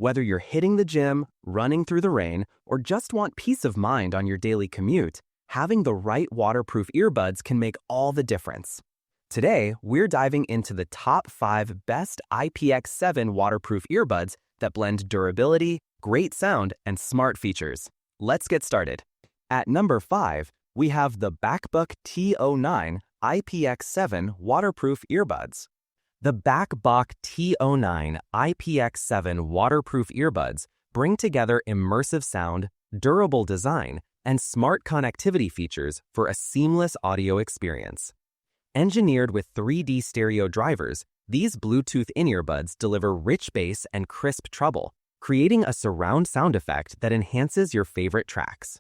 Whether you're hitting the gym, running through the rain, or just want peace of mind on your daily commute, having the right waterproof earbuds can make all the difference. Today, we're diving into the top 5 best IPX7 waterproof earbuds that blend durability, great sound, and smart features. Let's get started. At number 5, we have the Bakb T09 IPX7 waterproof earbuds. The Bakb T09 IPX7 waterproof earbuds bring together immersive sound, durable design, and smart connectivity features for a seamless audio experience. Engineered with 3D stereo drivers, these Bluetooth in-earbuds deliver rich bass and crisp treble, creating a surround sound effect that enhances your favorite tracks.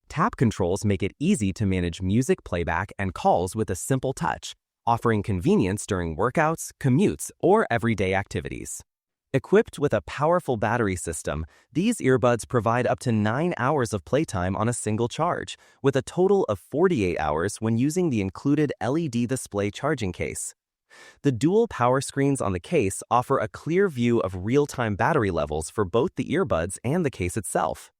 Tap controls make it easy to manage music playback and calls with a simple touch, offering convenience during workouts, commutes, or everyday activities. Equipped with a powerful battery system, these earbuds provide up to 9 hours of playtime on a single charge, with a total of 48 hours when using the included LED display charging case. The dual power screens on the case offer a clear view of real-time battery levels for both the earbuds and the case itself.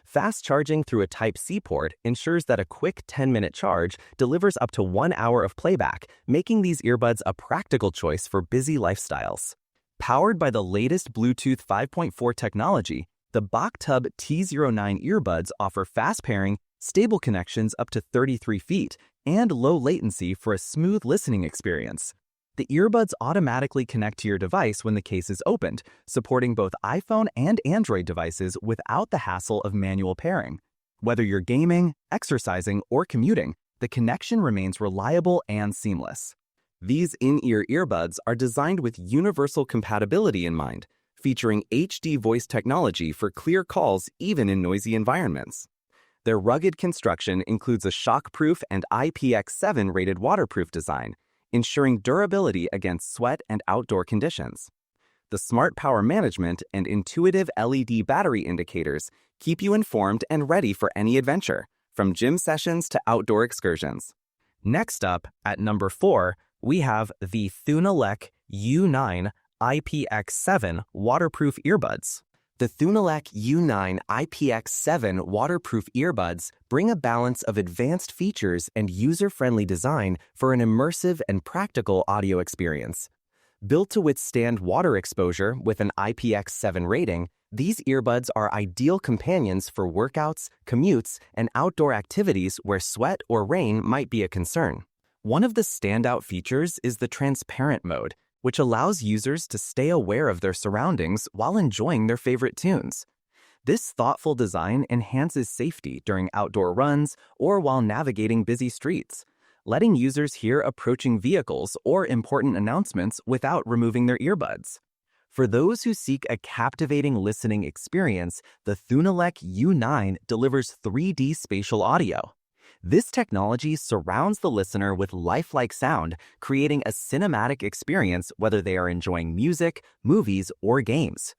Fast charging through a Type-C port ensures that a quick 10-minute charge delivers up to 1 hour of playback, making these earbuds a practical choice for busy lifestyles. Powered by the latest Bluetooth 5.4 technology, the Bakb T09 earbuds offer fast pairing, stable connections up to 33 feet, and low latency for a smooth listening experience. The earbuds automatically connect to your device when the case is opened, supporting both iPhone and Android devices without the hassle of manual pairing. Whether you're gaming, exercising, or commuting, the connection remains reliable and seamless. These in-ear earbuds are designed with universal compatibility in mind, featuring HD voice technology for clear calls even in noisy environments. Their rugged construction includes a shockproof and IPX7 rated waterproof design, ensuring durability against sweat and outdoor conditions. The smart power management and intuitive LED battery indicators keep you informed and ready for any adventure, from gym sessions to outdoor excursions. Next up, at number 4, we have the Thunelec U9 IPX7 waterproof earbuds. The Thunelec U9 IPX7 waterproof earbuds bring a balance of advanced features and user-friendly design for an immersive and practical audio experience. Built to withstand water exposure with an IPX7 rating, these earbuds are ideal companions for workouts, commutes, and outdoor activities where sweat or rain might be a concern. One of the standout features is the transparent mode, which allows users to stay aware of their surroundings while enjoying their favorite tunes. This thoughtful design enhances safety during outdoor runs or while navigating busy streets, letting users hear approaching vehicles or important announcements without removing their earbuds. For those who seek a captivating listening experience, the Thunelec U9 delivers 3D spatial audio. This technology surrounds the listener with lifelike sound, creating a cinematic experience whether they are enjoying music, movies, or games.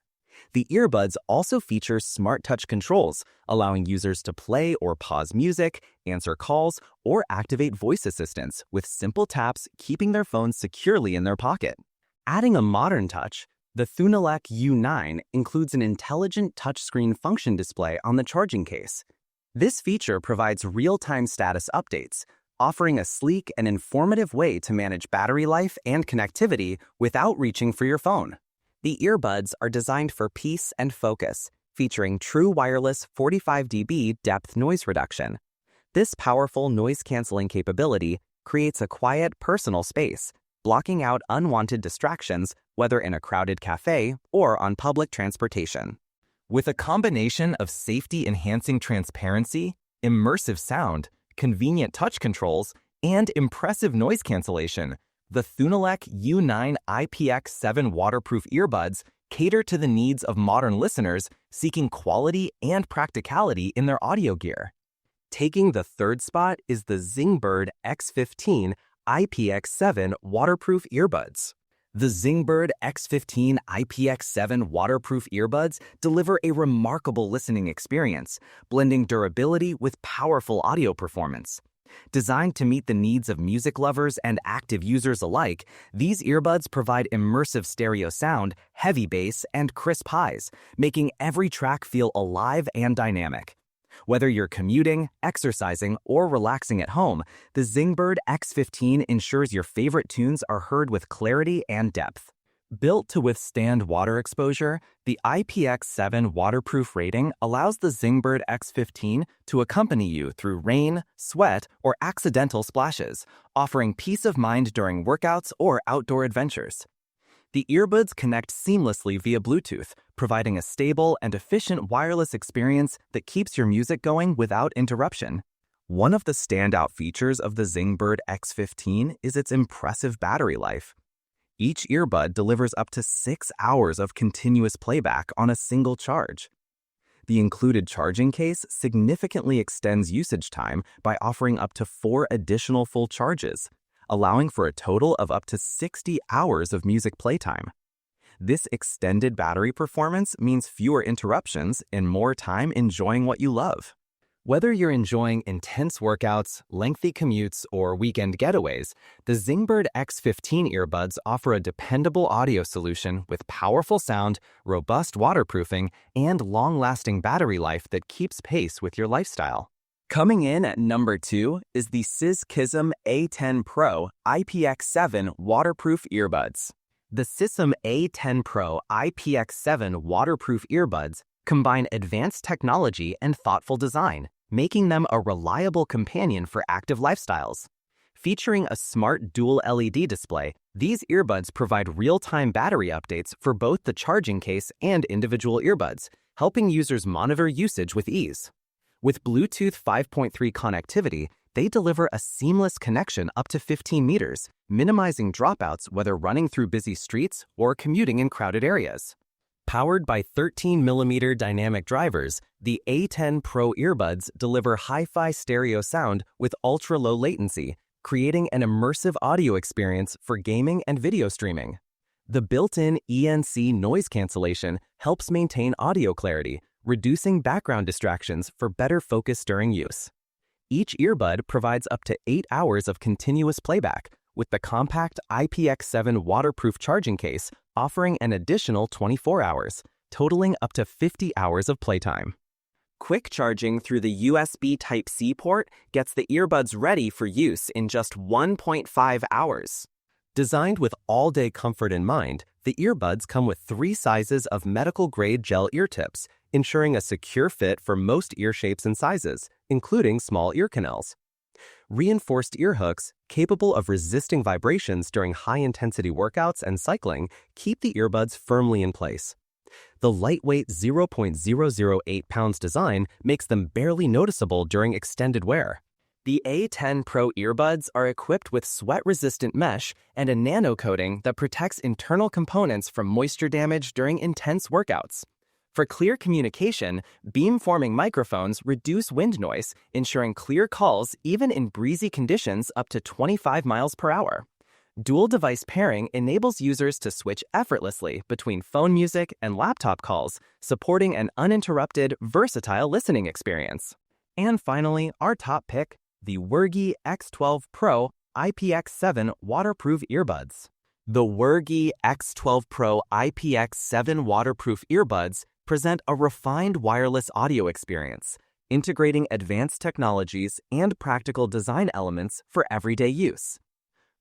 The earbuds also feature smart touch controls, allowing users to play or pause music, answer calls, or activate voice assistants with simple taps, keeping their phones securely in their pocket. Adding a modern touch, the Thunelec U9 includes an intelligent touchscreen function display on the charging case. This feature provides real-time status updates, offering a sleek and informative way to manage battery life and connectivity without reaching for your phone. The earbuds are designed for peace and focus, featuring true wireless 45 dB depth noise reduction. This powerful noise-canceling capability creates a quiet, personal space, blocking out unwanted distractions whether in a crowded cafe or on public transportation. With a combination of safety-enhancing transparency, immersive sound, convenient touch controls, and impressive noise cancellation, the Thunelec U9 IPX7 waterproof earbuds cater to the needs of modern listeners seeking quality and practicality in their audio gear. Taking the third spot is the Zingbird X15 IPX7 waterproof earbuds. The Zingbird X15 IPX7 waterproof earbuds deliver a remarkable listening experience, blending durability with powerful audio performance. Designed to meet the needs of music lovers and active users alike, these earbuds provide immersive stereo sound, heavy bass, and crisp highs, making every track feel alive and dynamic. Whether you're commuting, exercising, or relaxing at home, the Zingbird X15 ensures your favorite tunes are heard with clarity and depth. Built to withstand water exposure, the IPX7 waterproof rating allows the Zingbird X15 to accompany you through rain, sweat, or accidental splashes, offering peace of mind during workouts or outdoor adventures. The earbuds connect seamlessly via Bluetooth, providing a stable and efficient wireless experience that keeps your music going without interruption. One of the standout features of the Zingbird X15 is its impressive battery life. Each earbud delivers up to 6 hours of continuous playback on a single charge. The included charging case significantly extends usage time by offering up to 4 additional full charges, allowing for a total of up to 60 hours of music playtime. This extended battery performance means fewer interruptions and more time enjoying what you love. Whether you're enjoying intense workouts, lengthy commutes, or weekend getaways, the Zingbird X15 earbuds offer a dependable audio solution with powerful sound, robust waterproofing, and long-lasting battery life that keeps pace with your lifestyle. Coming in at number 2 is the Sisism A10 Pro IPX7 waterproof earbuds. The Sisism A10 Pro IPX7 waterproof earbuds combine advanced technology and thoughtful design, making them a reliable companion for active lifestyles. Featuring a smart dual LED display, these earbuds provide real-time battery updates for both the charging case and individual earbuds, helping users monitor usage with ease. With Bluetooth 5.3 connectivity, they deliver a seamless connection up to 15 meters, minimizing dropouts whether running through busy streets or commuting in crowded areas. Powered by 13mm dynamic drivers, the A10 Pro earbuds deliver hi-fi stereo sound with ultra-low latency, creating an immersive audio experience for gaming and video streaming. The built-in ENC noise cancellation helps maintain audio clarity, reducing background distractions for better focus during use. Each earbud provides up to 8 hours of continuous playback, with the compact IPX7 waterproof charging case offering an additional 24 hours, totaling up to 50 hours of playtime. Quick charging through the USB Type-C port gets the earbuds ready for use in just 1.5 hours. Designed with all-day comfort in mind, the earbuds come with 3 sizes of medical-grade gel ear tips, ensuring a secure fit for most ear shapes and sizes, including small ear canals. Reinforced ear hooks, capable of resisting vibrations during high-intensity workouts and cycling, keep the earbuds firmly in place. The lightweight 0.008 pounds design makes them barely noticeable during extended wear. The A10 Pro earbuds are equipped with sweat-resistant mesh and a nano coating that protects internal components from moisture damage during intense workouts. For clear communication, beam-forming microphones reduce wind noise, ensuring clear calls even in breezy conditions up to 25 miles per hour. Dual-device pairing enables users to switch effortlessly between phone music and laptop calls, supporting an uninterrupted, versatile listening experience. And finally, our top pick, the WeurGhy X12 Pro IPX7 waterproof earbuds. The WeurGhy X12 Pro IPX7 waterproof earbuds present a refined wireless audio experience, integrating advanced technologies and practical design elements for everyday use.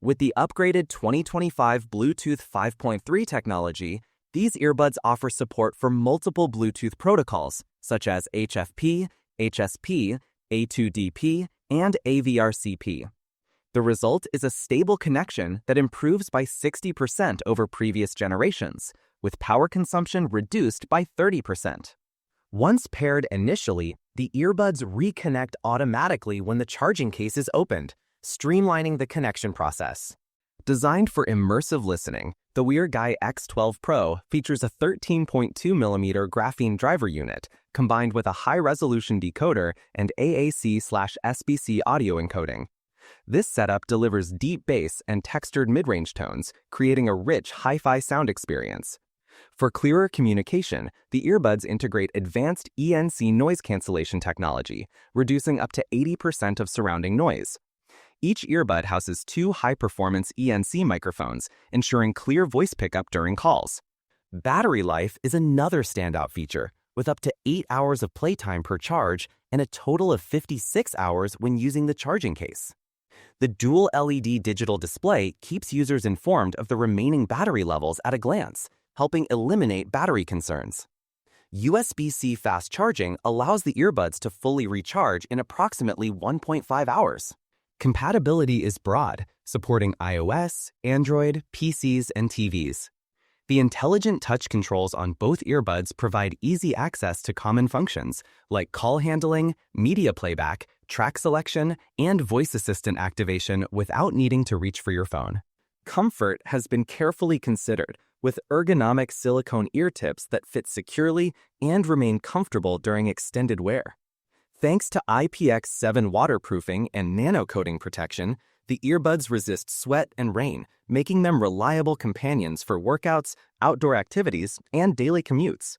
With the upgraded 2025 Bluetooth 5.3 technology, these earbuds offer support for multiple Bluetooth protocols, such as HFP, HSP, A2DP, and AVRCP. The result is a stable connection that improves by 60% over previous generations, with power consumption reduced by 30%. Once paired initially, the earbuds reconnect automatically when the charging case is opened, streamlining the connection process. Designed for immersive listening, the WeurGhy X12 Pro features a 13.2mm graphene driver unit, combined with a high-resolution decoder and AAC/SBC audio encoding. This setup delivers deep bass and textured mid-range tones, creating a rich hi-fi sound experience. For clearer communication, the earbuds integrate advanced ENC noise cancellation technology, reducing up to 80% of surrounding noise. Each earbud houses 2 high-performance ENC microphones, ensuring clear voice pickup during calls. Battery life is another standout feature, with up to 8 hours of playtime per charge and a total of 56 hours when using the charging case. The dual LED digital display keeps users informed of the remaining battery levels at a glance, helping eliminate battery concerns. USB-C fast charging allows the earbuds to fully recharge in approximately 1.5 hours. Compatibility is broad, supporting iOS, Android, PCs, and TVs. The intelligent touch controls on both earbuds provide easy access to common functions like call handling, media playback, track selection, and voice assistant activation without needing to reach for your phone. Comfort has been carefully considered, with ergonomic silicone ear tips that fit securely and remain comfortable during extended wear. Thanks to IPX7 waterproofing and nano-coating protection, the earbuds resist sweat and rain, making them reliable companions for workouts, outdoor activities, and daily commutes.